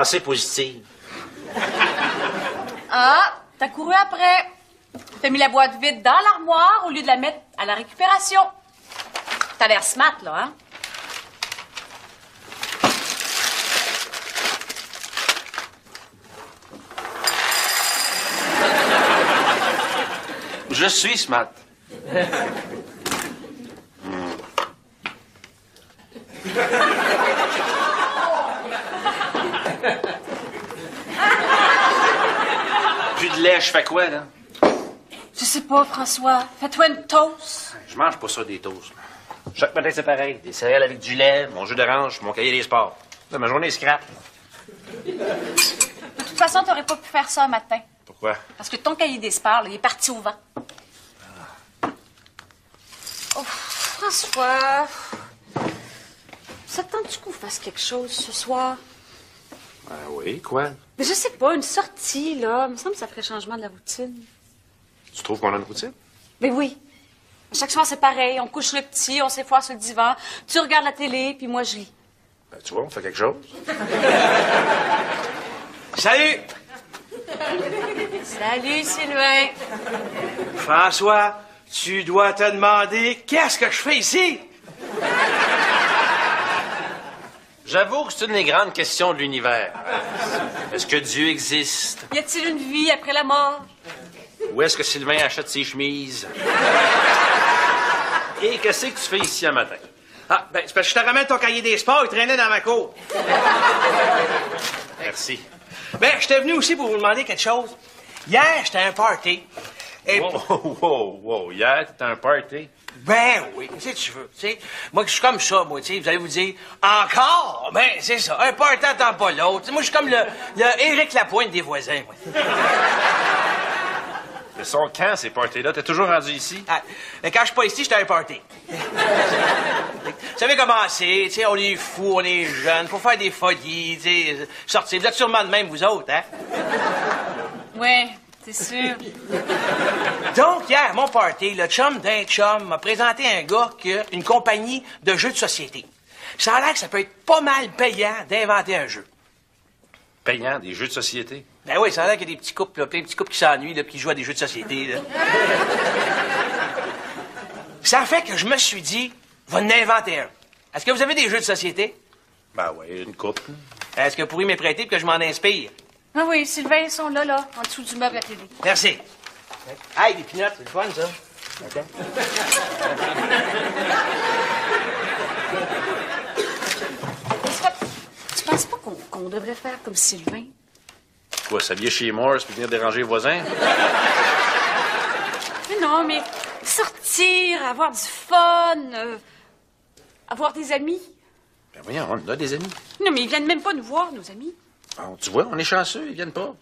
Pensée positive. Ah, t'as couru après. T'as mis la boîte vide dans l'armoire au lieu de la mettre à la récupération. T'as l'air smart, là, hein? Je suis smart. Plus de lait, je fais quoi, là? Je sais pas, François. Fais-toi une toast. Je mange pas ça, des toasts. Chaque matin, c'est pareil. Des céréales avec du lait, mon jus d'orange, mon cahier des sports. Là, ma journée est scrap. De toute façon, t'aurais pas pu faire ça un matin. Pourquoi? Parce que ton cahier des sports, là, il est parti au vent. Oh, François. Ça te tente-tu qu'on fasse quelque chose ce soir? Ben oui, quoi? Mais je sais pas, une sortie, là. Il me semble que ça ferait changement de la routine. Tu trouves qu'on a une routine? Mais oui. À chaque soir, c'est pareil. On couche le petit, on s'effoire sur le divan. Tu regardes la télé, puis moi, je lis. Ben, tu vois, on fait quelque chose. Salut! Salut, Sylvain. François, tu dois te demander qu'est-ce que je fais ici? J'avoue que c'est une des grandes questions de l'univers. Est-ce que Dieu existe? Y a-t-il une vie après la mort? Où est-ce que Sylvain achète ses chemises? Et qu'est-ce que tu fais ici un matin? Ah, ben, c'est parce que je te ramène ton cahier des sports, il traînait dans ma cour. Merci. Ben, j'étais venu aussi pour vous demander quelque chose. Hier, j'étais à un party. Et... Wow. Hier, t'étais à un party? Ben oui, qu'est-ce que tu veux, tu sais. Moi, je suis comme ça, moi, tu sais. Vous allez vous dire, encore? Ben, c'est ça. Un party attend pas l'autre. Moi, je suis comme le Éric Lapointe des voisins, moi. Mais sont quand, ces parties-là? T'es toujours rendu ici? Ah, mais quand je suis pas ici, j'étais à un party. Vous savez comment c'est, tu sais, on est fous, on est jeunes, faut faire des folies, tu sais, sortir. Vous êtes sûrement de même, vous autres, hein? Ouais, c'est sûr. Donc, hier, mon party, le chum d'un chum m'a présenté un gars qui a une compagnie de jeux de société. Ça a l'air que ça peut être pas mal payant d'inventer un jeu. Payant, des jeux de société? Ben oui, ça a l'air qu'il y a des petits couples, là, plein de petits couples qui s'ennuient, là, puis qui jouent à des jeux de société, là. Ça fait que je me suis dit, va en inventer un. Est-ce que vous avez des jeux de société? Ben oui, une coupe. Est-ce que vous pourriez me prêter pour que je m'en inspire? Ah oui, Sylvain, ils sont là, en dessous du meuble à télé. Merci. Hey, des pinottes, c'est le fun, ça. OK. Tu penses pas qu'on devrait faire comme Sylvain? Quoi, s'habiller chez Morse puis venir déranger les voisins? Mais non, mais sortir, avoir du fun, avoir des amis. Ben voyons, on a des amis. Non, mais ils viennent même pas nous voir, nos amis. Bon, tu vois, on est chanceux, ils viennent pas.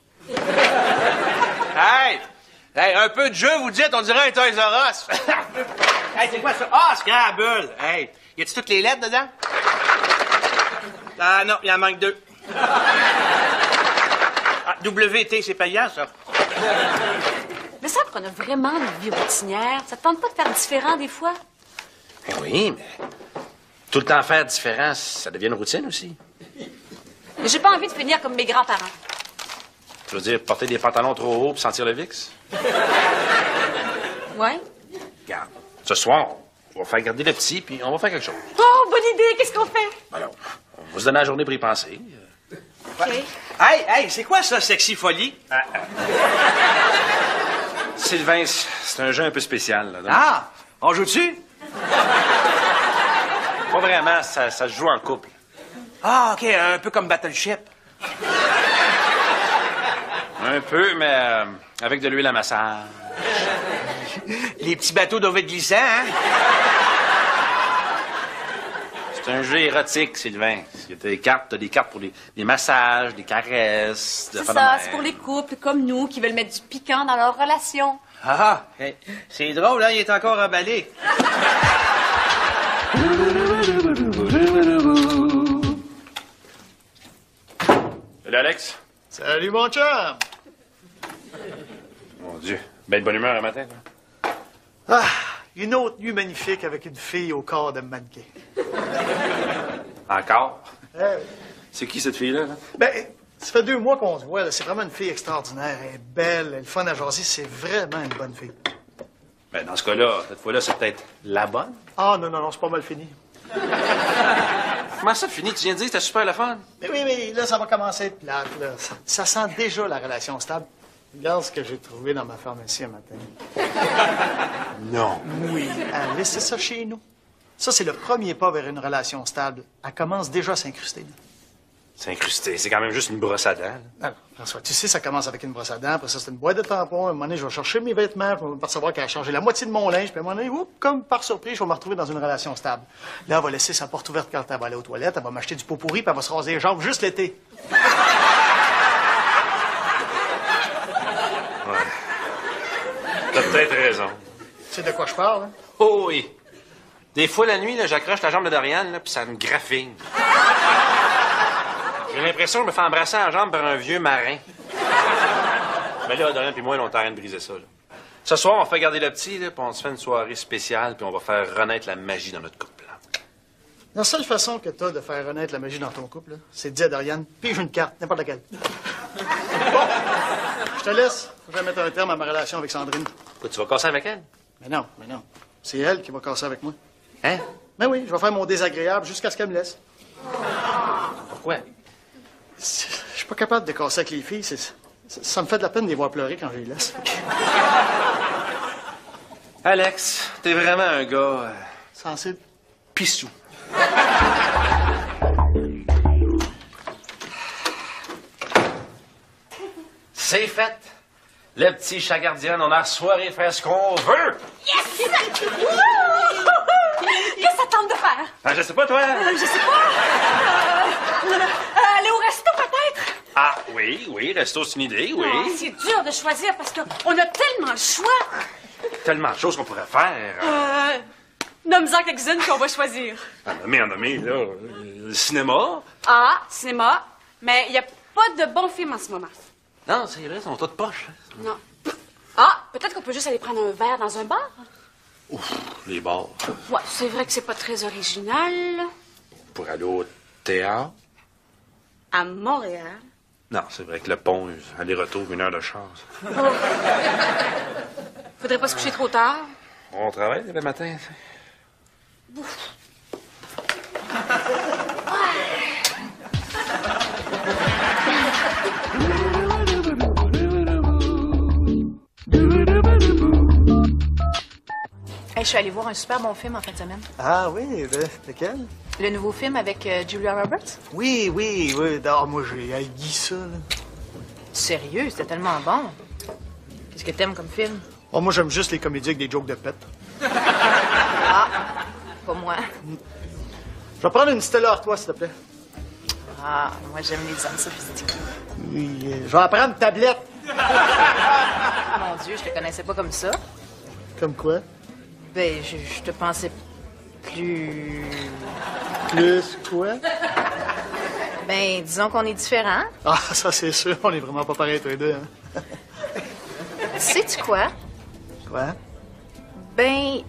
Hey! Hey, un peu de jeu, vous dites, on dirait un Toys R Us. Hey, c'est quoi ça? Ah, Scrabble! Hey, y a-tu toutes les lettres dedans? Ah non, il en manque 2. Ah, WT, c'est payant, ça. Mais ça qu'on a vraiment une vie routinière. Ça te tente pas de faire différent des fois? Ben oui, mais tout le temps faire différent, ça devient une routine aussi. Mais j'ai pas envie de finir comme mes grands-parents. Tu veux dire porter des pantalons trop hauts pour sentir le VIX? Ouais? Regarde, ce soir, on va faire garder le petit, puis on va faire quelque chose. Oh, bonne idée! Qu'est-ce qu'on fait? Alors, on va se donner la journée pour y penser. OK. Hey, c'est quoi ça, Sexy Folie? Sylvain, c'est un jeu un peu spécial. Là, donc. Ah, on joue-tu? Pas vraiment, ça se joue en couple. Ah, OK, un peu comme Battleship. Un peu, mais avec de l'huile à massage. Les petits bateaux doivent être glissants, hein? C'est un jeu érotique, Sylvain. T'as des cartes pour des massages, des caresses. C'est ça, c'est pour les couples comme nous qui veulent mettre du piquant dans leur relation. Ah, hey, c'est drôle, hein, il est encore emballé. Salut, Alex. Salut, mon chum! Mon Dieu, belle bonne humeur le matin, toi. Ah, une autre nuit magnifique avec une fille au corps de mannequin. Encore? Eh, C'est qui cette fille-là? Là? ben, Ça fait 2 mois qu'on se voit, là. C'est vraiment une fille extraordinaire. Elle est belle, elle est fun à jaser. C'est vraiment une bonne fille. Ben, dans ce cas-là, cette fois-là, c'est peut-être la bonne. Ah, non, c'est pas mal fini. Comment ça, fini? Tu viens de dire que c'était super le fun? Mais oui, mais là, ça va commencer à être plate, là. Ça sent déjà la relation stable. Regarde ce que j'ai trouvé dans ma pharmacie un matin. Non. Oui. Laissez ça chez nous. Ça, c'est le premier pas vers une relation stable. Elle commence déjà à s'incruster, là. C'est incrusté. C'est quand même juste une brosse à dents. Là. Alors, François, tu sais, ça commence avec une brosse à dents, après ça, c'est une boîte de tampons. À un moment donné, je vais chercher mes vêtements, puis je vais m'apercevoir qu'elle a changé la moitié de mon linge, puis à un moment donné, comme par surprise, je vais me retrouver dans une relation stable. Là, elle va laisser sa porte ouverte quand elle va aller aux toilettes, elle va m'acheter du pot pourri, puis elle va se raser les jambes juste l'été. T'as peut-être raison. Tu sais de quoi je parle, hein? Oh oui. Des fois, la nuit, là, j'accroche la jambe de Doriane, là, puis ça me graffine. J'ai l'impression que je me fais embrasser la jambe par un vieux marin. Mais là, Dorian puis moi, là, on est en train de briser ça. Là. Ce soir, on fait garder le petit, là, puis on se fait une soirée spéciale, puis on va faire renaître la magie dans notre couple. Là. La seule façon que t'as de faire renaître la magie dans ton couple, là, c'est de dire à Doriane, pige une carte, n'importe laquelle. Bon, je te laisse. Faut que je mette un terme à ma relation avec Sandrine. Quoi, tu vas casser avec elle? Mais non. C'est elle qui va casser avec moi. Hein? Ben oui, je vais faire mon désagréable jusqu'à ce qu'elle me laisse. Pourquoi? Je suis pas capable de casser avec les filles. Ça me fait de la peine de les voir pleurer quand je les laisse. Alex, t'es vraiment un gars... Sensible. pissou. C'est fait. Le petit chat gardien, on a soirée faire ce qu'on veut. Yes! Qu'est-ce que ça tente de faire? Ah, je sais pas, toi. Je sais pas. Aller au resto, peut-être? Ah, oui, resto, c'est une idée, oui. Oh, c'est dur de choisir parce qu'on a tellement le choix. Tellement de choses qu'on pourrait faire. Nomme-en quelques-unes qu'on va choisir. En nommer, là. Le cinéma. Ah, cinéma. Mais il n'y a pas de bons films en ce moment. Non, c'est vrai, ils sont tous de poche. Hein. Non. Ah, peut-être qu'on peut juste aller prendre un verre dans un bar? Ouf, les bars. Ouais, c'est vrai que c'est pas très original. Pour aller au théâtre. À Montréal. Non, c'est vrai que le pont, aller-retour, 1 heure de char. Faudrait pas se coucher trop tard. On travaille le matin. Hey, je suis allée voir un super bon film en fin de semaine. Ah oui, lequel? Le nouveau film avec Julia Roberts. Oui. Ah, moi, j'ai haï ça, là. Sérieux, c'était tellement bon. Qu'est-ce que t'aimes comme film? Oh, moi, j'aime juste les comédies avec des jokes de pète. Ah, pas moi. Je vais prendre une Stella Artois, s'il te plaît. Ah, moi j'aime les hommes sophistiqués. Oui, je vais en prendre une tablette. Mon Dieu, je te connaissais pas comme ça. Comme quoi? Ben, je te pensais plus... Plus quoi? Ben, disons qu'on est différents. Ah, ça, c'est sûr. On est vraiment pas pareils, tous les deux, hein? Sais-tu quoi? Quoi? Ben,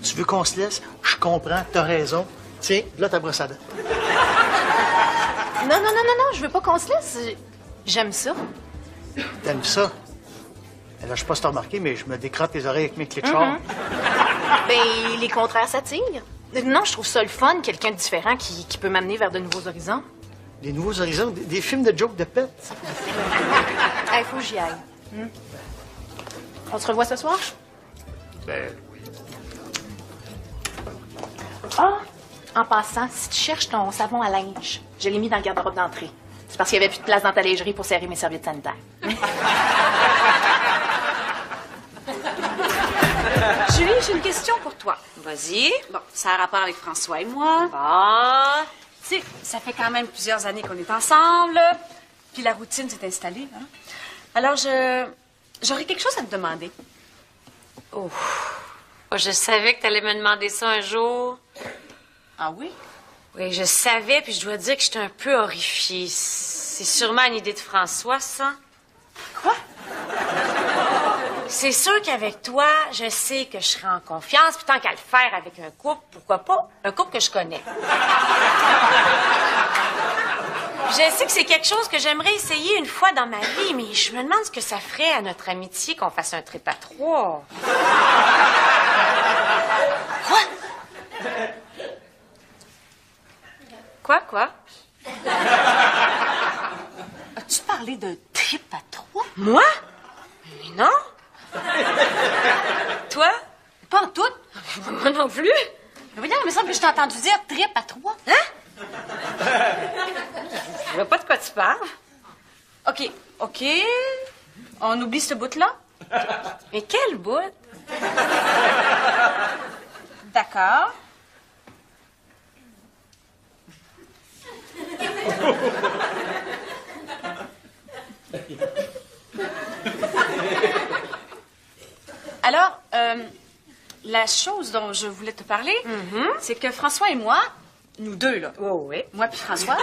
Tu veux qu'on se laisse? Je comprends, t'as raison. Tiens, là, ta brosse à dents. non, je veux pas qu'on se laisse. J'aime ça. T'aimes ça? Là, je sais pas si t'as remarqué, mais je me décrotte les oreilles avec mes clés de char. Ben, les contraires s'attirent. Non, je trouve ça le fun, quelqu'un de différent qui peut m'amener vers de nouveaux horizons. Des nouveaux horizons, des films de jokes de pète. Hey, faut que j'y aille. On se revoit ce soir? Ben, Ah! En passant, si tu cherches ton savon à linge, je l'ai mis dans le garde-robe d'entrée. C'est parce qu'il n'y avait plus de place dans ta lingerie pour serrer mes serviettes sanitaires. Julie, j'ai une question pour toi. Vas-y. Bon, ça a rapport avec François et moi. Ah. Tu sais, ça fait quand même plusieurs années qu'on est ensemble. Puis la routine s'est installée. Hein? Alors, j'aurais quelque chose à te demander. Oh, je savais que tu allais me demander ça un jour. Ah oui? Oui, je savais, puis je dois dire que j'étais un peu horrifiée. C'est sûrement une idée de François, ça. Quoi? C'est sûr qu'avec toi, je sais que je serai en confiance, puis tant qu'à le faire avec un couple, pourquoi pas un couple que je connais. Puis je sais que c'est quelque chose que j'aimerais essayer une fois dans ma vie, mais je me demande ce que ça ferait à notre amitié qu'on fasse un trip à 3. Quoi? As-tu parlé de trip à 3? Moi? Mais non. Toi? Pas en tout. Moi non plus. Mais voyons, il me semble que je t'ai entendu dire trip à 3. Hein? Je vois pas de quoi tu parles. OK. On oublie ce bout-là? Mais quel bout? D'accord. Alors, la chose dont je voulais te parler, c'est que François et moi, nous deux, là, Oui. moi puis François,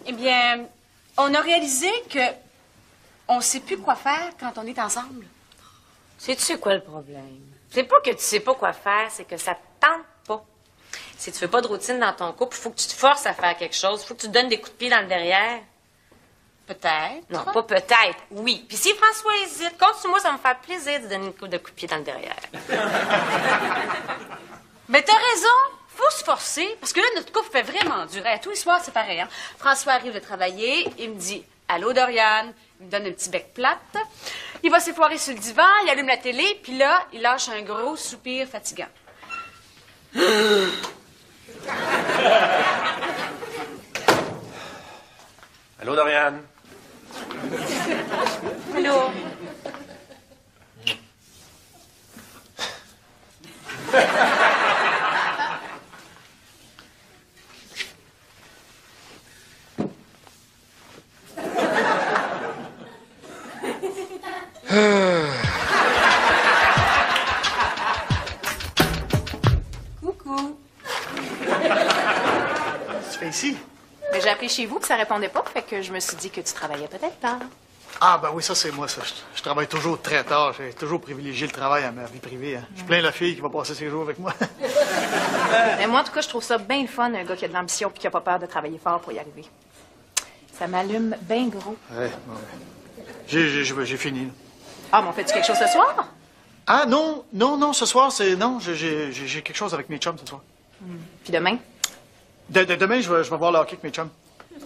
eh bien, on a réalisé que on sait plus quoi faire quand on est ensemble. Sais-tu quoi le problème? C'est pas que tu sais pas quoi faire, c'est que ça te tente pas. Si tu fais pas de routine dans ton couple, il faut que tu te forces à faire quelque chose. Il faut que tu te donnes des coups de pied dans le derrière. Peut-être. Non, pas peut-être, oui. Puis si François hésite, continue-moi, ça va me faire plaisir de donner une coupe de coups de pied dans le derrière. Mais t'as raison, faut se forcer, parce que là, notre couple fait vraiment dur. Tous les soirs, c'est pareil, hein. François arrive de travailler, il me dit « Allô, Doriane », il me donne un petit bec plate. Il va s'effoirer sur le divan, il allume la télé, puis là, il lâche un gros soupir fatigant. Allô, Doriane? Allô? Coucou. Tu fais ici? Mais j'ai appelé chez vous que ça répondait pas, fait que je me suis dit que tu travaillais peut-être tard. Ah, ben oui, ça, c'est moi, ça. Je travaille toujours très tard. J'ai toujours privilégié le travail à ma vie privée. Hein. Je plains la fille qui va passer ses jours avec moi. Mais moi, en tout cas, je trouve ça bien le fun, un gars qui a de l'ambition puis qui a pas peur de travailler fort pour y arriver. Ça m'allume bien gros. Ouais, ouais. J'ai fini. Là. Ah, mais on fait-tu quelque chose ce soir? Ah, non, ce soir, c'est... Non, j'ai quelque chose avec mes chums ce soir. Puis demain? Demain, je vais voir le hockey avec mes chums.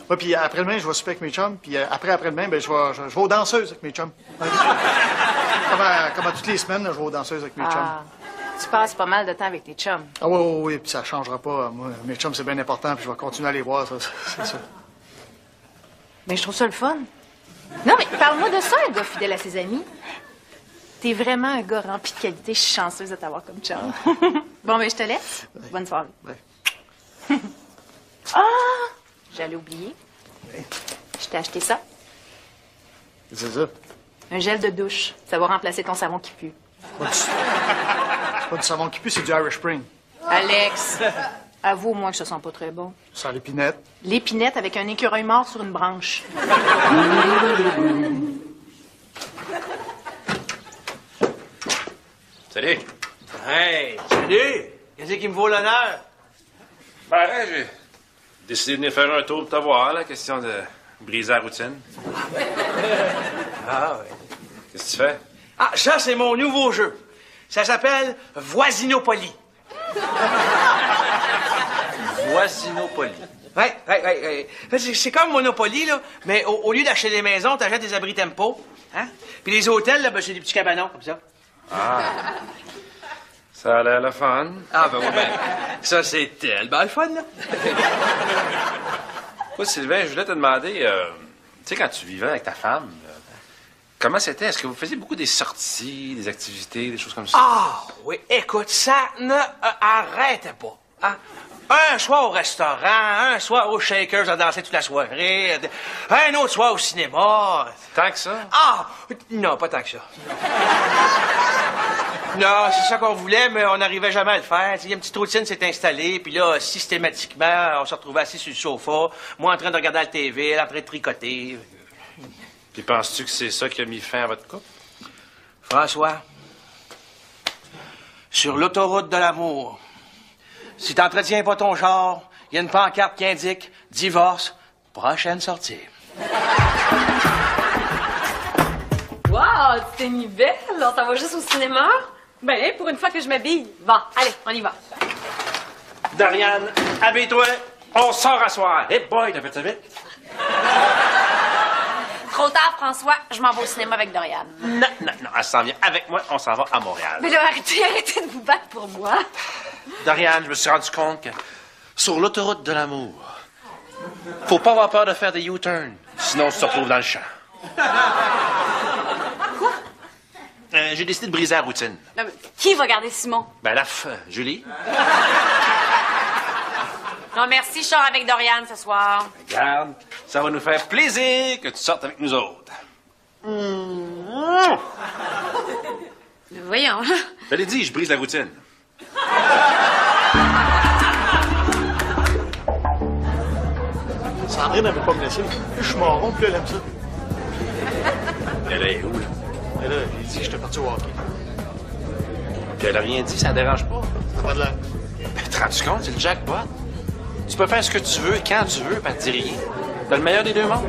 Ouais, puis après-demain, je vais souper avec mes chums. Puis après-demain, ben, je vais aux danseuses avec mes chums. Ouais. comme à toutes les semaines, je vais aux danseuses avec mes chums. Ah, tu passes pas mal de temps avec tes chums. Ah oui, puis ça changera pas. Moi, mes chums, c'est bien important, puis je vais continuer à les voir, ça, c'est ça. Mais je trouve ça le fun. Non, mais parle-moi de ça, un gars fidèle à ses amis. T'es vraiment un gars rempli de qualité. Je suis chanceuse de t'avoir comme chum. Bon, ben, je te laisse. Ouais. Bonne soirée. Ouais. Ah! J'allais oublier. Ouais. Je t'ai acheté ça. C'est ça. Un gel de douche. Ça va remplacer ton savon qui pue. C'est pas du savon qui pue, c'est du Irish Spring. Alex, avoue au moins que ça sent pas très bon. Sans l'épinette. L'épinette avec un écureuil mort sur une branche. Salut. Hey, salut! Qu'est-ce qui me vaut l'honneur? Ben, j'ai décidé de venir faire un tour pour te voir, la question de briser la routine. Ah, oui. Qu'est-ce que tu fais? Ah, ça, c'est mon nouveau jeu. Ça s'appelle Voisinopoly. Voisinopoly. Ouais. C'est comme Monopoly, là, mais au lieu d'acheter des maisons, t'achètes des abris tempo. Hein? Puis les hôtels, là, ben, c'est des petits cabanons, comme ça. Ça a l'air le fun. Ah, ben, ouais, ben, ça, c'est tellement le fun, là. Toi, Sylvain, je voulais te demander, tu sais, quand tu vivais avec ta femme, comment c'était? Est-ce que vous faisiez beaucoup des sorties, des activités, des choses comme ça? Ah, oui, écoute, ça ne arrête pas. Hein? Un soir au restaurant, un soir au Shakers à danser toute la soirée, un autre soir au cinéma. Tant que ça? Ah! Non, pas tant que ça. Non, c'est ça qu'on voulait, mais on n'arrivait jamais à le faire. Il y a une petite routine s'est installée, puis là, systématiquement, on se retrouvait assis sur le sofa, moi en train de regarder la TV, elle en train de tricoter. Puis penses-tu que c'est ça qui a mis fin à votre couple? François, sur l'autoroute de l'amour, si t'entretiens pas ton char, il y a une pancarte qui indique « Divorce, prochaine sortie ». Wow, tu t'es mis belle. On s'en va juste au cinéma? Ben, pour une fois que je m'habille. Bon, allez, on y va. Dorian, habille-toi. On sort à soir. Hey boy, t'as fait ça vite? Trop tard, François. Je m'en vais au cinéma avec Dorian. Non, elle s'en vient avec moi. On s'en va à Montréal. Mais là, arrêtez de vous battre pour moi. Dorian, je me suis rendu compte que sur l'autoroute de l'amour, faut pas avoir peur de faire des U-turns. Sinon, on se retrouve dans le champ. Quoi? J'ai décidé de briser la routine. Non, mais qui va garder Simon? Ben là, Julie. Non, merci, je sors avec Dorian ce soir. Regarde, ça va nous faire plaisir que tu sortes avec nous autres. Voyons. Je l'ai dit, je brise la routine. Sandrine n'avait pas me laissé. Plus je suis marron, plus elle aime ça. Elle est où, là? Et là, j'ai dit que j'étais parti au hockey. Puis elle a rien dit, ça la dérange pas. Ça va de l'air. Ben, te rends-tu compte, c'est le jackpot. Tu peux faire ce que tu veux, quand tu veux, puis elle te dit rien. T'as le meilleur des deux mondes.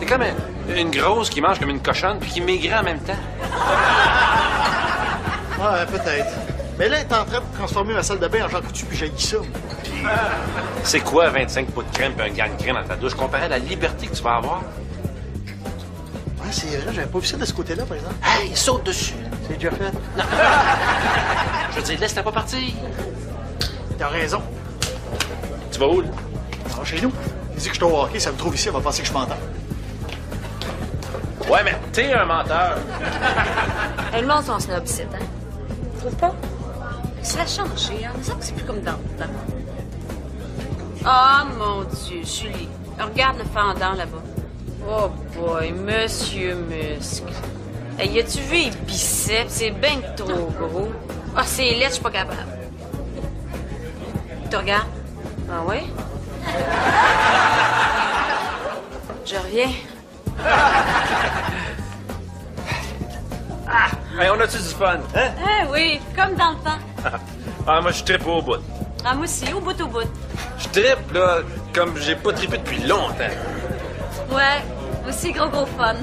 T'es comme une grosse qui mange comme une cochonne, puis qui maigrit en même temps. Ouais, peut-être. Mais là, elle est en train de transformer ma salle de bain en Jean Coutu, puis j'ai ça. Puis, c'est quoi 25 pots de crème puis un gang de crème dans ta douche comparé à la liberté que tu vas avoir? Ouais, c'est vrai, j'avais pas vu ça de ce côté-là, par exemple. Hey, saute dessus. C'est déjà fait. Non. Je veux dire, laisse-la pas partir. T'as raison. Tu vas où, là? Alors, chez nous, il dit que je suis au hockey, ça me trouve ici, elle va penser que je m'entends. Ouais, mais t'es un menteur. Le monde sont snob ici, hein? Tu trouves pas? Ça a changé, hein? Il me semble que c'est plus comme dans le temps. Oh, mon Dieu, Julie. Regarde le fendant là-bas. Oh boy, Monsieur Muscle. Hey, y a-tu vu les biceps? C'est bien trop gros. Ah, c'est laid, je suis pas capable. Tu regardes? Ah ouais? Je reviens. Hey, on a-tu du fun, hein? Eh oui, comme dans le temps. Ah, moi, je trippe au bout. Ah, moi aussi, au bout au bout. Je trippe, là, comme j'ai pas trippé depuis longtemps. Ouais, aussi gros fun.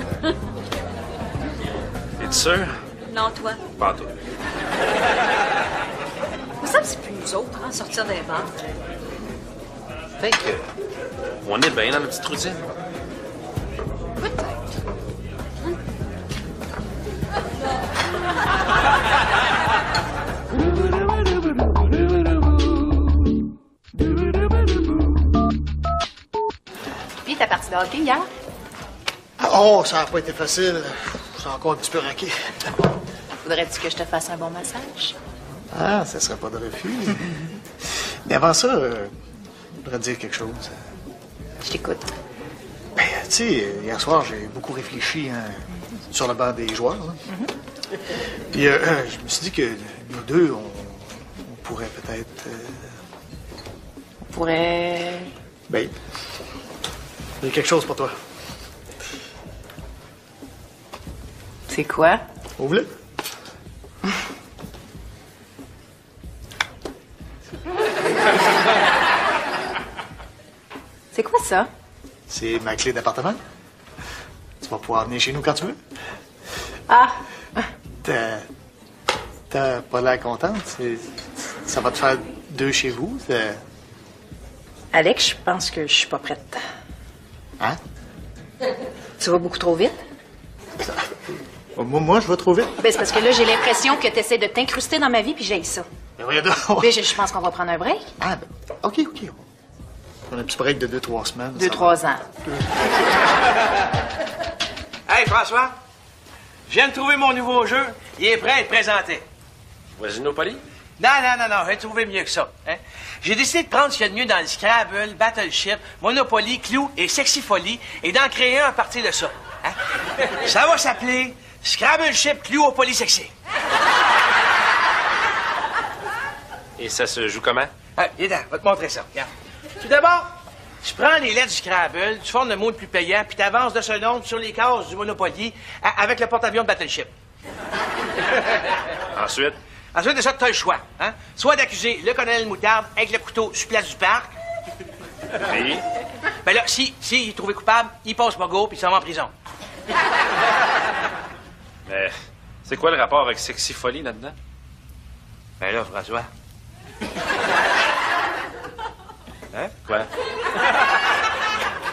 Es-tu sûr? Non, toi. Pas toi. Il me semble que c'est plus nous autres, hein, sortir des bars. Peut-être que on est bien dans notre petite routine. Peut-être. Puis, ta partie de hockey hier? Oh, ça n'a pas été facile. Je suis encore un petit peu raqué. Faudrait-tu que je te fasse un bon massage? Ah, ça serait pas de refus. Mais avant ça, je voudrais te dire quelque chose. Je t'écoute. Ben, tu sais, hier soir, j'ai beaucoup réfléchi sur le banc des joueurs. Hein. Puis, je me suis dit que nous deux, on pourrait peut-être... On pourrait... Ben, j'ai quelque chose pour toi. C'est quoi? Ouvre-le. C'est quoi ça? C'est ma clé d'appartement. Tu vas pouvoir venir chez nous quand tu veux. Ah! T'as pas l'air contente? Ça va te faire 2 chez vous? Alex, je pense que je suis pas prête. Hein? Tu vas beaucoup trop vite? Moi, je vais trop vite. Ben, c'est parce que là, j'ai l'impression que tu essaies de t'incruster dans ma vie, puis j'aille ça. Mais voyons donc. Ben, je pense qu'on va prendre un break. Ah, ben, OK. On a un petit break de 2-3 semaines. 2-3 ans. Hey, François, je viens de trouver mon nouveau jeu. Il est prêt à être présenté. Vasinopoly? Non, j'ai trouvé mieux que ça. Hein? J'ai décidé de prendre ce qu'il y a de mieux dans le Scrabble, Battleship, Monopoly, Clou et Sexy Folie et d'en créer un à partir de ça. Hein? Ça va s'appeler Scrabble Ship Clouopoly Sexy. Et ça se joue comment? Viens, je vais te montrer ça. Regarde. Tout d'abord, tu prends les lettres du Scrabble, tu formes le mot le plus payant, puis tu avances de ce nombre sur les cases du Monopoly avec le porte-avions de Battleship. Ensuite, de ça, tu as le choix. Hein? Soit d'accuser le colonel Moutarde avec le couteau sur place du parc, Oui. Ben là, si il est trouvé coupable, il passe pas go, puis il s'en va en prison. Mais c'est quoi le rapport avec Sexy Folie là-dedans? Ben là, François. Hein? Quoi?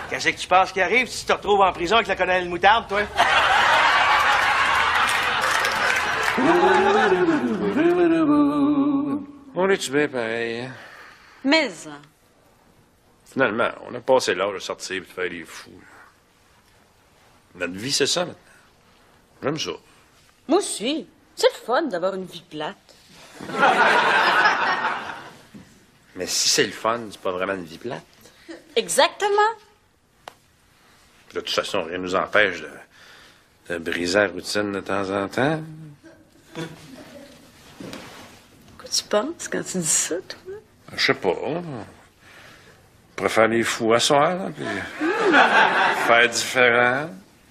Qu'est-ce que tu penses qui arrive si tu te retrouves en prison avec la colonel Moutarde, toi? On est-tu bien pareil? Hein? Mais, Finalement, on a passé l'âge de sortir et de faire les fous. Notre vie, c'est ça maintenant. J'aime ça. moi aussi. C'est le fun d'avoir une vie plate. Mais si c'est le fun, c'est pas vraiment une vie plate. Exactement. Puis de toute façon, rien nous empêche de briser la routine de temps en temps. Quoi tu penses quand tu dis ça, toi? Je sais pas. On pourrait faire les fous à soir, là, puis faire différent.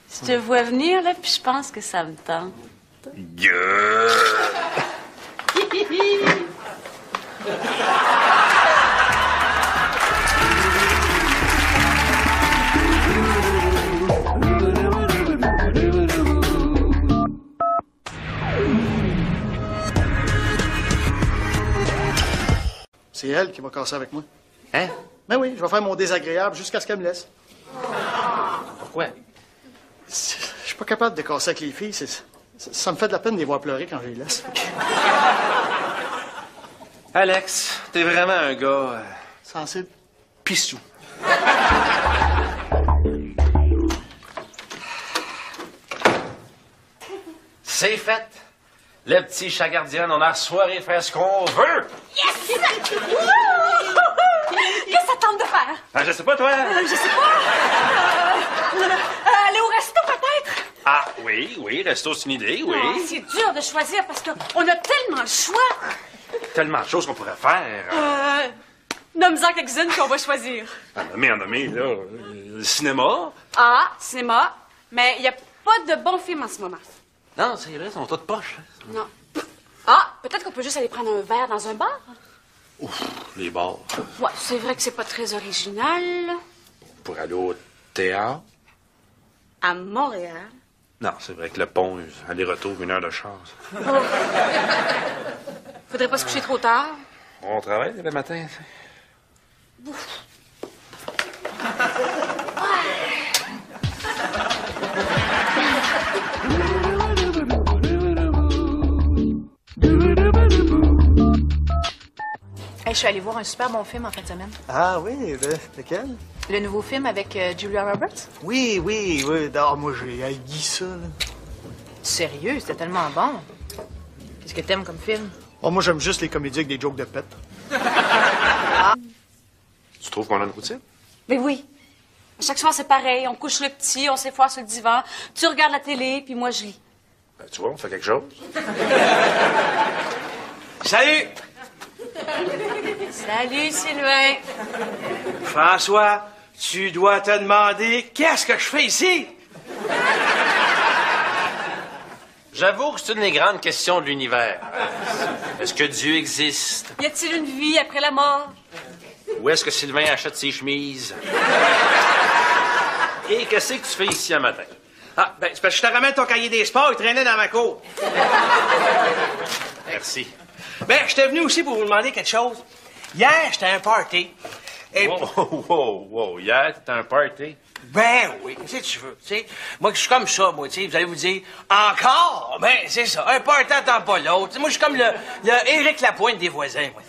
Je te vois venir, là, puis je pense que ça me tente. Yeah! C'est elle qui va casser avec moi. Hein? Ben oui, je vais faire mon désagréable jusqu'à ce qu'elle me laisse. Pourquoi? Je suis pas capable de casser avec les filles. Ça me fait de la peine de les voir pleurer quand je les laisse. Alex, t'es vraiment un gars Sensible. pissou. C'est fait. Le petit chat gardien, on a soirée faire ce qu'on veut. Yes! Qu'est-ce que ça tente de faire? Ah, je sais pas, toi. Je sais pas. Aller au resto, peut-être? Ah, oui, resto, c'est une idée, oui. Oh, c'est dur de choisir parce qu'on a tellement le choix. Tellement de choses qu'on pourrait faire. Nomme-en quelques-unes qu'on va choisir. En nommer, là. Le cinéma. Ah, cinéma. Mais il n'y a pas de bons films en ce moment. Non, c'est vrai, ils sont tous poches. Non. Ah, peut-être qu'on peut juste aller prendre un verre dans un bar? Ouf, les bars. Ouais, c'est vrai que c'est pas très original. Pour aller au théâtre. À Montréal. Non, c'est vrai que le pont, aller-retour, 1 heure de char. Faudrait pas se coucher trop tard. On travaille le matin. Hey, je suis allée voir un super bon film en fin de semaine. Ah oui, lequel? Le nouveau film avec Julia Roberts. Oui. Ah, moi, j'ai haï ça, là. Sérieux, c'était tellement bon. Qu'est-ce que t'aimes comme film? Oh, moi, j'aime juste les comédies avec des jokes de pète. Tu trouves qu'on a une routine? Ben oui. À chaque soir, c'est pareil. On couche le petit, on s'effoire sur le divan. Tu regardes la télé, puis moi, je lis. Ben, tu vois, on fait quelque chose. Salut! Salut, Sylvain. François, tu dois te demander qu'est-ce que je fais ici? J'avoue que c'est une des grandes questions de l'univers. Est-ce que Dieu existe? Y a-t-il une vie après la mort? Où est-ce que Sylvain achète ses chemises? Et qu'est-ce que tu fais ici un matin? Ah, ben, c'est parce que je te ramène ton cahier des sports, il traînait dans ma cour. Merci. Ben, j'étais venu aussi pour vous demander quelque chose. Hier, j'étais à un party. Et... Wow. Hier, t'étais à un party? Ben oui, qu'est-ce que tu veux, tu sais. Moi, je suis comme ça, moi, tu sais. Vous allez vous dire, encore? Ben, c'est ça. Un party attend pas l'autre. T'sais, moi, je suis comme le Éric Lapointe des voisins, moi.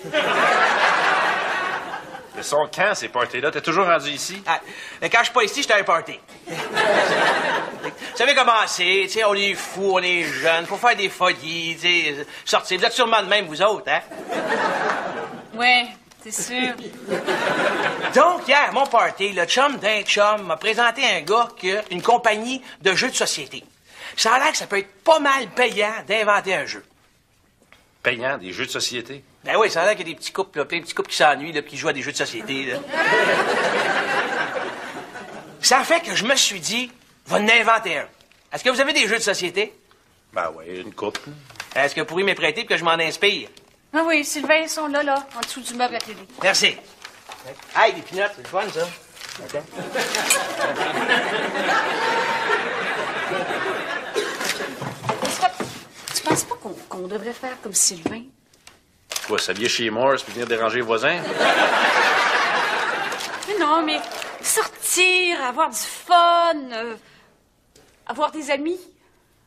Ils sont quand, ces parties-là? T'es toujours rendu ici? Ah, mais quand je suis pas ici, j'étais à un party. Vous savez comment c'est, tu sais, on est fous, on est jeunes, faut faire des folies, tu sais, sortir. Vous êtes sûrement de même, vous autres, hein? Ouais, c'est sûr. Donc, hier, mon party, le chum d'un chum m'a présenté un gars qui a une compagnie de jeux de société. Ça a l'air que ça peut être pas mal payant d'inventer un jeu. Payant, des jeux de société? Ben oui, ça a l'air qu'il y a des petits couples, là, plein de petits couples qui s'ennuient, là, puis qui jouent à des jeux de société, là. Ça fait que je me suis dit, va en inventer un. Est-ce que vous avez des jeux de société? Ben oui, une coupe. Est-ce que vous pourriez me prêter pour que je m'en inspire? Ah oui, Sylvain, ils sont là, en dessous du meuble à télé. Merci. Hey, les pinottes, c'est le fun, ça. Attends. Tu penses pas qu'on devrait faire comme Sylvain? Quoi, s'habiller chez Morse puis venir déranger les voisins? Mais non, mais sortir, avoir du fun, avoir des amis.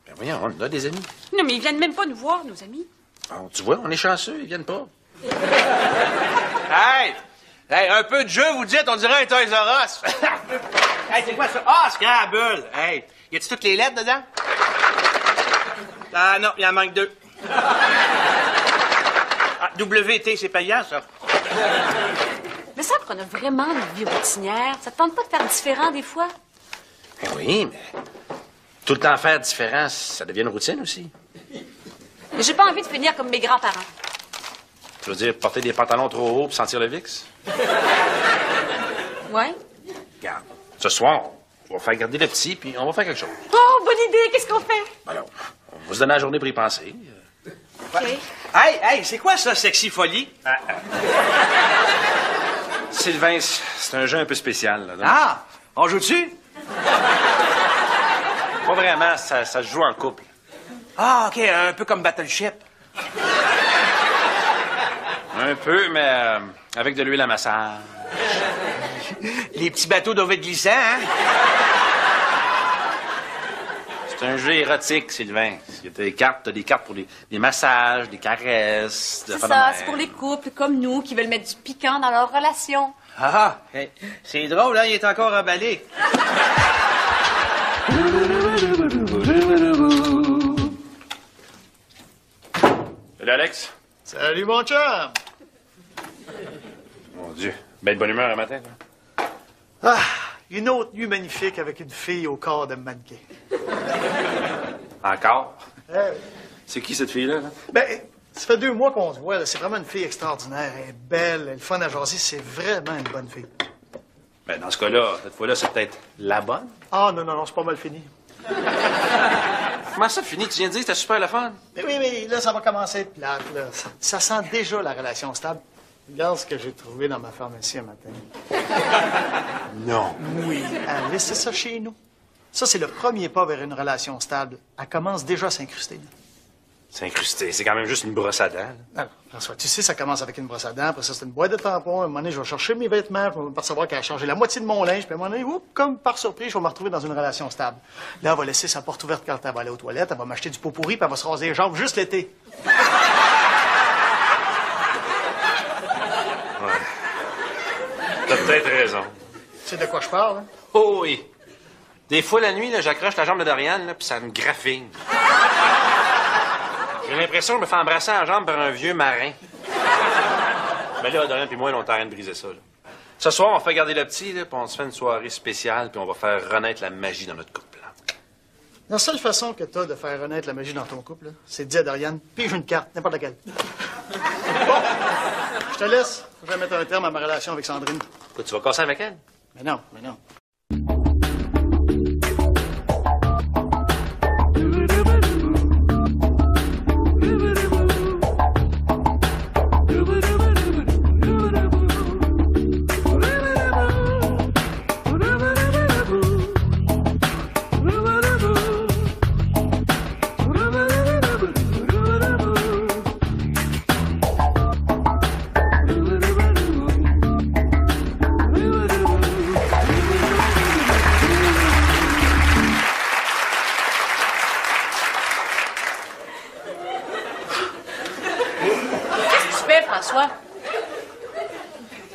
Ben voyons, on a des amis. Non, mais ils viennent même pas nous voir, nos amis. Bon, tu vois, on est chanceux, ils viennent pas. Hey! Hey, un peu de jeu, vous dites, on dirait un Toys R Us. Hey, c'est quoi ça? Ah, Scrabble! Hey, y a-tu toutes les lettres dedans? Ah non, il en manque 2. Ah, WT, c'est payant, ça. Mais ça, qu'on a vraiment une vie routinière. Ça te tente pas de faire différent des fois? Ben oui, mais tout le temps faire différent, ça devient une routine aussi. Mais j'ai pas envie de finir comme mes grands-parents. Tu veux dire porter des pantalons trop hauts pour sentir le VIX? Ouais? Regarde, ce soir, on va faire garder le petit, puis on va faire quelque chose. Oh, bonne idée! Qu'est-ce qu'on fait? Alors, on va se donner la journée pour y penser. OK. Hey, c'est quoi ça, Sexy Folie? Sylvain, c'est un jeu un peu spécial. Là, donc. Ah, on joue-tu? Pas vraiment, ça se joue en couple. Ah, OK, un peu comme Battleship. Un peu, mais avec de l'huile à massage. Les petits bateaux doivent être glissants, hein? C'est un jeu érotique, Sylvain. T'as des cartes pour des massages, des caresses. C'est ça, c'est pour les couples comme nous qui veulent mettre du piquant dans leur relation. Ah, hey, c'est drôle, hein, il est encore emballé. Salut, Alex. Salut, mon chum! Mon Dieu, ben de bonne humeur un matin, toi. Ah, une autre nuit magnifique avec une fille au corps de mannequin. Encore? Eh oui. C'est qui cette fille-là? Là? Ben, ça fait 2 mois qu'on se voit. Là. C'est vraiment une fille extraordinaire. Elle est belle, elle est le fun à jaser. C'est vraiment une bonne fille. Ben, dans ce cas-là, cette fois-là, c'est peut-être la bonne. Ah, non, c'est pas mal fini. Comment ça, fini? Tu viens de dire que c'était super le fun? Mais oui, mais là, ça va commencer à être plate. Là. Ça sent déjà la relation stable. Regarde ce que j'ai trouvé dans ma pharmacie un matin. Non. Oui. Elle a laissé ça chez nous. Ça, c'est le premier pas vers une relation stable. Elle commence déjà à s'incruster. Là. C'est incrusté. C'est quand même juste une brosse à dents. Là. Alors, François, tu sais, ça commence avec une brosse à dents. Après ça, c'est une boîte de tampons. À un moment donné, je vais chercher mes vêtements. Je vais m'apercevoir qu'elle a changé la moitié de mon linge. Puis à un moment donné, comme par surprise, je vais me retrouver dans une relation stable. Là, elle va laisser sa porte ouverte quand elle va aller aux toilettes. Elle va m'acheter du pot pourri. Puis elle va se raser les jambes juste l'été. T'as peut-être raison. Tu sais de quoi je parle, hein? Oh oui. Des fois, la nuit, là, j'accroche la jambe de Doriane, là, puis ça me graffine. J'ai l'impression que je me fais embrasser la jambe par un vieux marin. Mais là, Doriane puis moi, on est en train de briser ça. Là. Ce soir, on fait garder le petit, là, puis on se fait une soirée spéciale, puis on va faire renaître la magie dans notre couple. Là. La seule façon que tu as de faire renaître la magie dans ton couple, là, c'est de dire à Doriane, pige une carte, n'importe laquelle. Bon, je te laisse. Faut que je mette un terme à ma relation avec Sandrine. Quoi, tu vas casser avec elle? Mais non. François?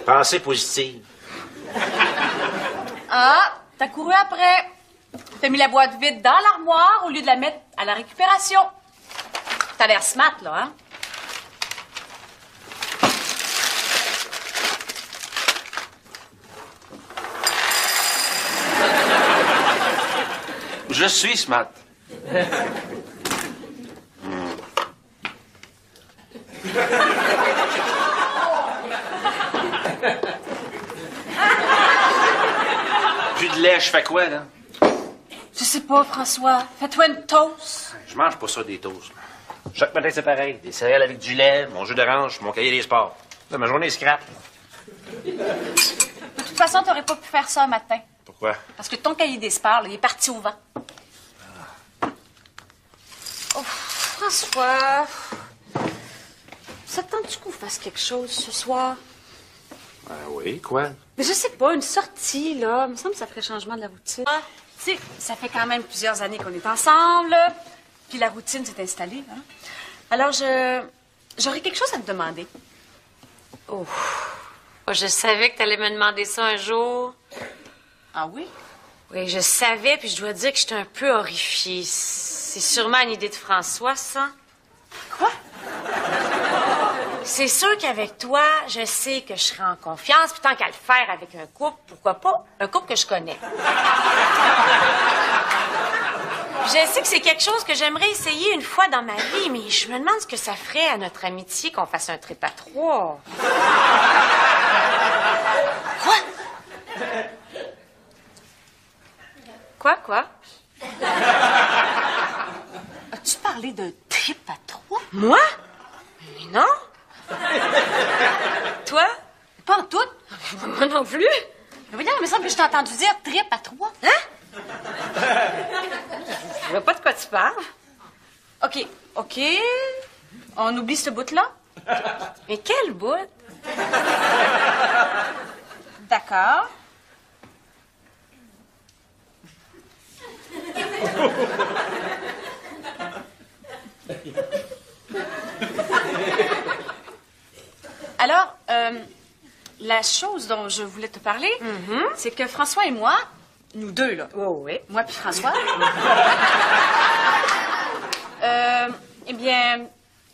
Pensée positive. Ah, t'as couru après. T'as mis la boîte vide dans l'armoire au lieu de la mettre à la récupération. T'as l'air smart, là, hein? Je suis smart. Plus de lait, je fais quoi, là? Je sais pas, François. Fais-toi une toast. Je mange pas ça, des toasts. Chaque matin, c'est pareil. Des céréales avec du lait, mon jus d'orange, mon cahier des sports. Là, ma journée est scrap. De toute façon, t'aurais pas pu faire ça un matin. Pourquoi? Parce que ton cahier des sports, là, il est parti au vent. Oh, François, ça te tente-tu qu'on fasse quelque chose ce soir? Oui, quoi? Mais je sais pas, une sortie, là. Il me semble que ça ferait changement de la routine. Ah, tu sais, ça fait quand même plusieurs années qu'on est ensemble, là. Puis la routine s'est installée, hein. Alors, j'aurais quelque chose à te demander. Oh. Je savais que t'allais me demander ça un jour. Ah oui? Oui, je savais, puis je dois dire que j'étais un peu horrifiée. C'est sûrement une idée de François, ça. Quoi? C'est sûr qu'avec toi, je sais que je serai en confiance, puis tant qu'à le faire avec un couple, pourquoi pas un couple que je connais. Je sais que c'est quelque chose que j'aimerais essayer une fois dans ma vie, mais je me demande ce que ça ferait à notre amitié qu'on fasse un trip à 3. Quoi? As-tu parlé d'un trip à 3? Moi? Mais non. Toi? Pas en tout. Moi non plus. Mais voyons, il me semble que je t'ai entendu dire trip à 3. Hein? Je vois pas de quoi tu parles. OK. On oublie ce bout-là? Mais quel bout? D'accord. Alors, la chose dont je voulais te parler, c'est que François et moi, nous deux, là, Oui. moi puis François, eh bien,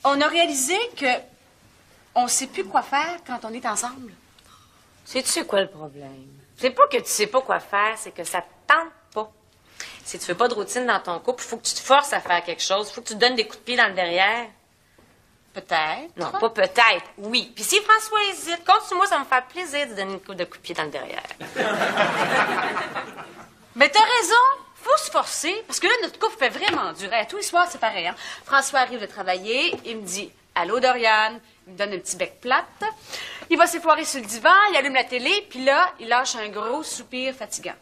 on a réalisé que on sait plus quoi faire quand on est ensemble. Sais-tu quoi le problème? C'est pas que tu sais pas quoi faire, c'est que ça te tente pas. Si tu fais pas de routine dans ton couple, il faut que tu te forces à faire quelque chose. Il faut que tu te donnes des coups de pied dans le derrière. Peut-être. Non, pas peut-être, oui. Puis si François hésite, continue-moi, ça va me faire plaisir de donner une coup de pied dans le derrière. Mais t'as raison, faut se forcer, parce que là, notre couple fait vraiment dur. Tous les soirs, c'est pareil, hein. François arrive de travailler, il me dit « Allô, Doriane », il me donne un petit bec plate. Il va s'effoirer sur le divan, il allume la télé, puis là, il lâche un gros soupir fatigant.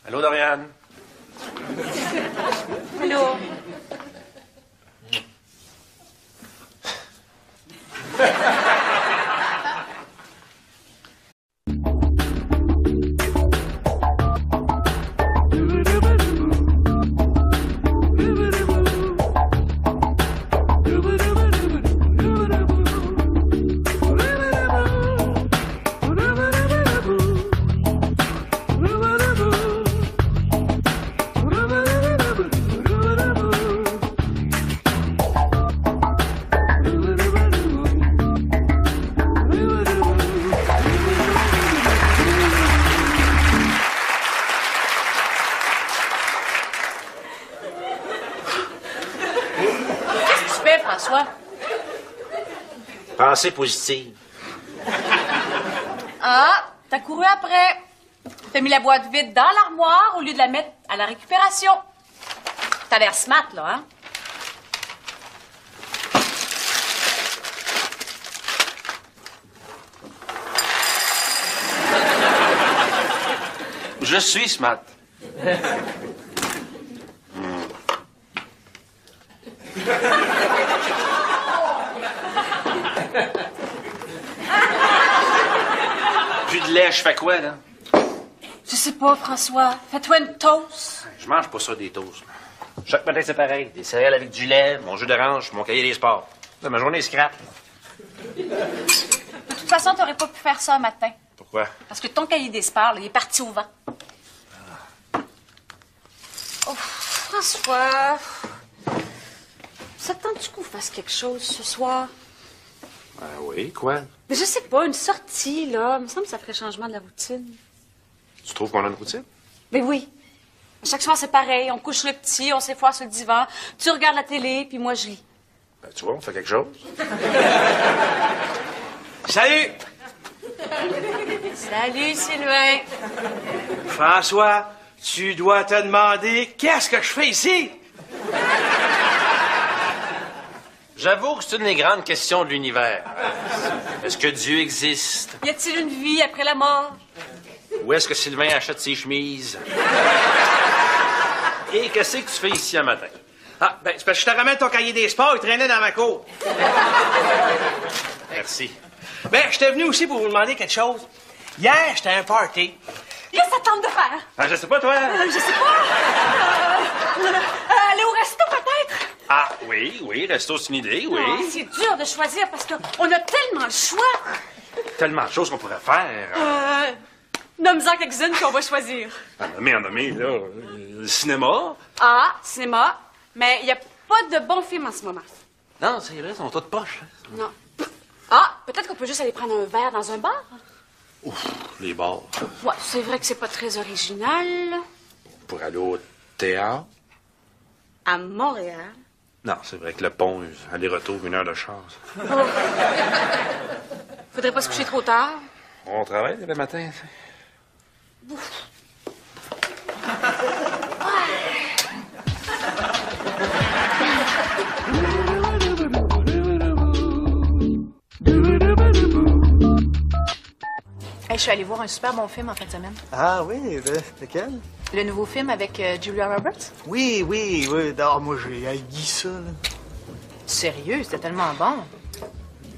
Allô, Doriane? Allô? François? Pensée positive. Ah, t'as couru après. T'as mis la boîte vide dans l'armoire au lieu de la mettre à la récupération. T'as l'air smart, là, hein? Je suis smart. Plus de lait, je fais quoi, là? Je sais pas, François. Fais-toi une toast. Je mange pas ça, des toasts. Chaque matin, c'est pareil. Des céréales avec du lait, mon jus d'orange, mon cahier des sports. Là, ma journée est scrap. De toute façon, t'aurais pas pu faire ça un matin. Pourquoi? Parce que ton cahier des sports, là, il est parti au vent. Oh, François, ça te tente-tu qu'on fasse quelque chose ce soir? Oui, quoi? Mais je sais pas, une sortie, là. Il me semble que ça ferait changement de la routine. Tu trouves qu'on a une routine? Mais oui. Chaque soir, c'est pareil. On couche le petit, on s'effoire sur le divan. Tu regardes la télé, puis moi, je lis. Ben, tu vois, on fait quelque chose. Salut! Salut, Sylvain. François, tu dois te demander qu'est-ce que je fais ici? J'avoue que c'est une des grandes questions de l'univers. Est-ce que Dieu existe? Y a-t-il une vie après la mort? Où est-ce que Sylvain achète ses chemises? Et qu'est-ce que tu fais ici un matin? Ah, ben, c'est parce que je te ramène ton cahier des sports, il traînait dans ma cour. Merci. Ben, j'étais venu aussi pour vous demander quelque chose. Hier, j'étais à un party. Qu'est-ce que ça tente de faire? Ah, je sais pas, toi. Je sais pas. Aller au resto, peut-être? Ah, oui, resto, c'est une idée, oui. Oh, c'est dur de choisir parce qu'on a tellement le choix. Tellement de choses qu'on pourrait faire. Nomme-en quelques-unes qu'on va choisir. En nommer, là. Le cinéma. Ah, cinéma. Mais il n'y a pas de bons films en ce moment. Non, c'est vrai, ils sont tous poches. Non. Ah, peut-être qu'on peut juste aller prendre un verre dans un bar? Ouf, les bars. Ouais, c'est vrai que c'est pas très original. Pour aller au théâtre. À Montréal. Non, c'est vrai que le pont, aller-retour, 1 heure de chance. Faudrait pas se coucher trop tard. On travaille le matin. Hey, je suis allée voir un super bon film en fin de semaine. Ah oui, lequel? Le nouveau film avec Julia Roberts. Oui. Ah, moi, j'ai haï ça, là. Sérieux, c'était tellement bon.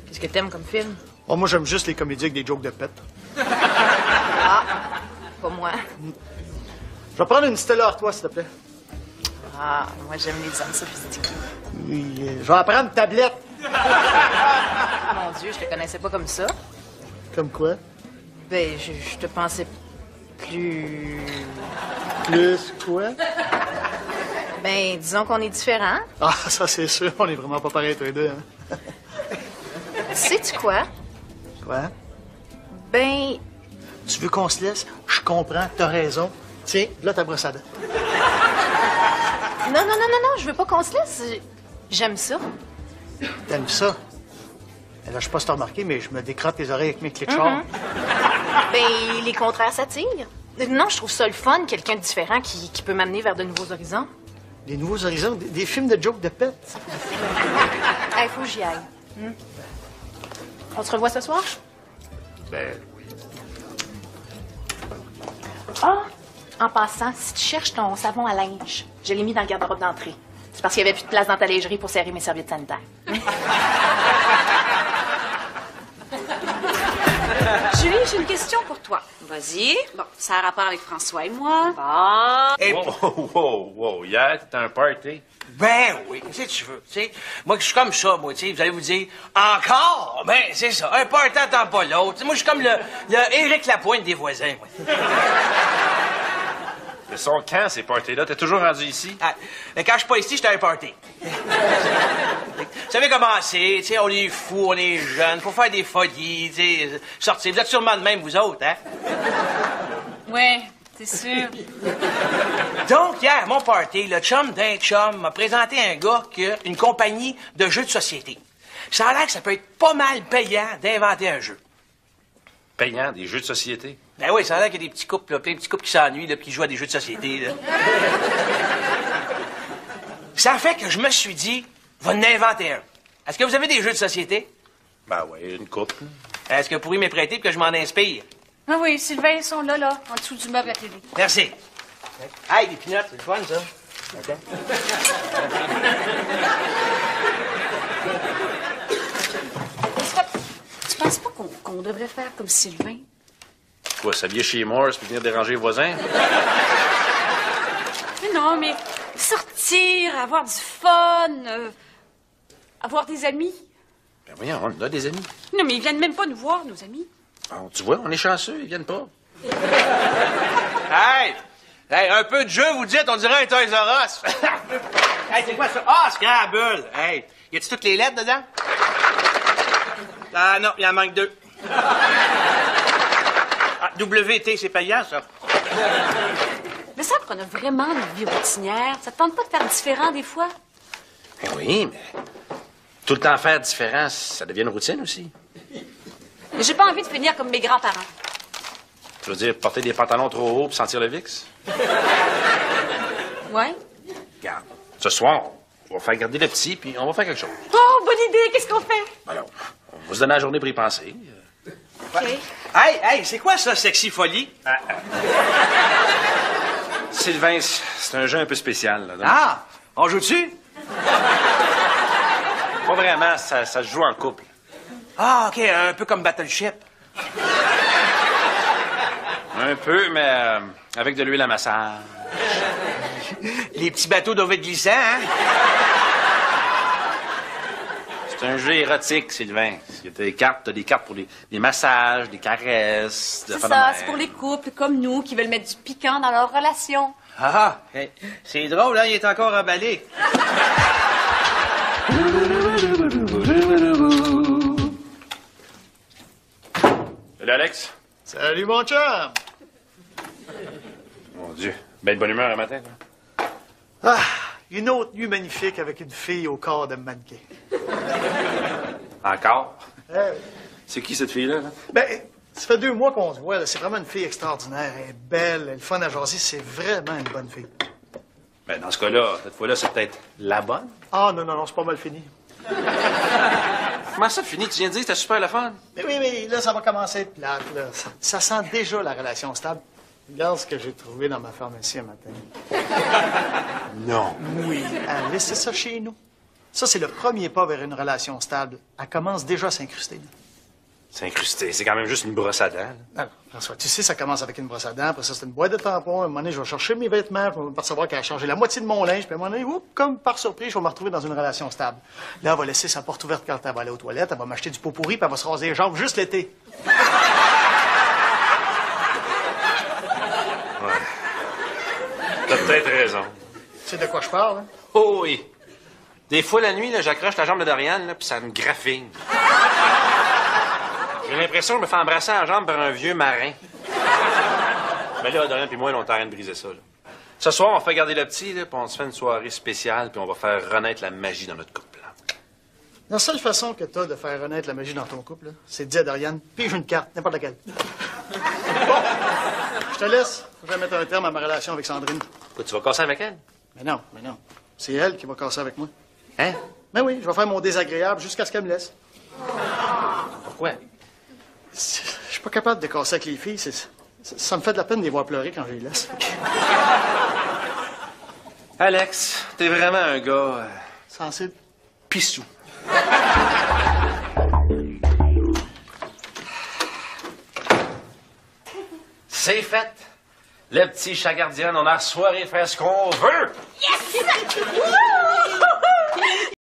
Qu'est-ce que t'aimes comme film? Oh, moi, j'aime juste les comédies avec des jokes de pète. Ah, pas moi. Je vais prendre une Stella Artois, s'il te plaît. Ah, moi, j'aime les hommes sophistiqués. Oui, je vais en prendre une tablette. Mon Dieu, je te connaissais pas comme ça. Comme quoi? Ben, je te pensais plus... Plus quoi? Ben, disons qu'on est différents. Ah, ça, c'est sûr. On est vraiment pas pareils, tous les deux, hein? Sais-tu quoi? Quoi? Ben, Tu veux qu'on se laisse? Je comprends, t'as raison. Tiens, là, ta brosse à dents. non, je veux pas qu'on se laisse. J'aime ça. T'aimes ça? Là, je sais pas si t'as remarqué, mais je me décrotte les oreilles avec mes clés de char. Ben, les contraires s'attirent. Non, je trouve ça le fun, quelqu'un de différent qui peut m'amener vers de nouveaux horizons. Des nouveaux horizons, des films de jokes de pète. Hey, faut que j'y aille. On se revoit ce soir? Ben, oui. Ah! En passant, si tu cherches ton savon à linge, je l'ai mis dans le garde-robe d'entrée. C'est parce qu'il n'y avait plus de place dans ta lingerie pour serrer mes serviettes sanitaires. Julie, j'ai une question pour toi. Vas-y. Bon, ça a rapport avec François et moi. Bon. Et Wow. Hier, t'étais à un party. ben oui, qu'est-ce que tu veux, tu sais? Moi, je suis comme ça, moi, tu sais. Vous allez vous dire, encore? Ben, c'est ça. Un party attend pas l'autre. T'sais, moi, je suis comme le Éric Lapointe des voisins, moi. Ils sont quand, ces parties-là? T'es toujours rendu ici? Ah, mais quand je suis pas ici, j'étais à un party. Vous savez comment c'est, tu sais, on est fous, on est jeunes, faut faire des folies, tu sais, sortir. Vous êtes sûrement de même, vous autres, hein? Ouais, c'est sûr. Donc, hier, à mon party, le chum d'un chum m'a présenté un gars qui a une compagnie de jeux de société. Ça a l'air que ça peut être pas mal payant d'inventer un jeu. Payant, des jeux de société. Ben oui, ça a l'air qu'il y a des petits couples, là, plein de petits couples qui s'ennuient, là, puis qui jouent à des jeux de société, là. Ça fait que je me suis dit, va en inventer un. Est-ce que vous avez des jeux de société? Ben oui, une couple. Est-ce que vous pourriez me prêter pour que je m'en inspire? Ah oui, Sylvain, ils sont là, en dessous du meuble à télé. Merci. Hey, des pinottes, c'est le fun, ça. OK. Tu penses pas qu'on devrait faire comme Sylvain? Quoi, s'habiller chez Morse puis venir déranger les voisins? Mais non, mais sortir, avoir du fun, avoir des amis. Ben voyons, on a des amis. Non, mais ils viennent même pas nous voir, nos amis. Bon, tu vois, on est chanceux, ils viennent pas. Hey! Hey, un peu de jeu, vous dites, on dirait un Toys R Us. Hey, c'est quoi ça? Ah, Scrabble! Hey, y a-tu toutes les lettres dedans? Ah non, il en manque 2. Ah, WT, c'est payant, ça. Mais ça, qu'on a vraiment une vie routinière. Ça te tente pas de faire différent des fois? Ben oui, mais tout le temps faire différent, ça devient une routine aussi. Mais j'ai pas envie de finir comme mes grands-parents. Tu veux dire porter des pantalons trop hauts pour sentir le VIX? Ouais? Regarde, ce soir, on va faire garder le petit, puis on va faire quelque chose. Oh, bonne qu'est-ce qu'on fait? Alors, on va se donner la journée pour y penser. OK. Hey, c'est quoi ça, sexy folie? Sylvain, c'est un jeu un peu spécial. Là, donc. Ah, on joue-tu? Pas vraiment, ça se joue en couple. Ah, OK, un peu comme Battleship. Un peu, mais avec de l'huile à massage. Les petits bateaux doivent être glissants, hein? C'est un jeu érotique, Sylvain. T'as des cartes pour les massages, des caresses. C'est ça, c'est pour les couples comme nous qui veulent mettre du piquant dans leur relation. Ah, hey, c'est drôle, hein? Il est encore emballé. Salut, Alex. Salut, mon chum! Mon Dieu, ben de bonne humeur un matin, toi. Ah, une autre nuit magnifique avec une fille au corps de mannequin. Encore? Eh oui. C'est qui cette fille-là? Là? Ben, ça fait 2 mois qu'on se voit, là. C'est vraiment une fille extraordinaire. Elle est belle, elle est fun à jaser. C'est vraiment une bonne fille. Ben, dans ce cas-là, cette fois-là, c'est peut-être la bonne. Ah, non, c'est pas mal fini. Comment ça, fini? Tu viens de dire que c'était super le fun? Mais oui, là, ça va commencer à être plate, là. Ça sent déjà la relation stable. Regarde ce que j'ai trouvé dans ma pharmacie un matin. Non. Oui. Elle laissé ça chez nous. Ça, c'est le premier pas vers une relation stable. Elle commence déjà à s'incruster. Là. C'est incrusté. C'est quand même juste une brosse à dents. Là. Alors, François, tu sais, ça commence avec une brosse à dents, après ça, c'est une boîte de tampons. À un moment donné, je vais chercher mes vêtements, puis je vais m'apercevoir qu'elle a changé la moitié de mon linge, puis à un moment donné, comme par surprise, je vais me retrouver dans une relation stable. Là, elle va laisser sa porte ouverte quand elle va aller aux toilettes, elle va m'acheter du pot pourri, puis elle va se raser les jambes juste l'été. T'as peut-être raison. Tu sais de quoi je parle, hein? Oh oui. Des fois, la nuit, là, j'accroche la jambe de Dorian, là, puis ça me graffigne. J'ai l'impression que je me fais embrasser la jambe par un vieux marin. Mais là, Dorian puis moi, on est en train de briser ça. Là. Ce soir, on fait garder le petit, là, puis on se fait une soirée spéciale, puis on va faire renaître la magie dans notre couple. Là. La seule façon que t'as de faire renaître la magie dans ton couple, là, c'est de dire à Dorian, pige une carte, n'importe laquelle. Bon, je te laisse. Faut que je mette un terme à ma relation avec Sandrine. Quoi, tu vas casser avec elle? Mais non. C'est elle qui va casser avec moi. Hein? Ben oui, je vais faire mon désagréable jusqu'à ce qu'elle me laisse. Pourquoi? Je suis pas capable de casser avec les filles. Ça me fait de la peine de les voir pleurer quand je les laisse. Alex, t'es vraiment un gars Sensible. pissou. C'est fait. Le petit chat gardien, on a soirée faire ce qu'on veut. Yes!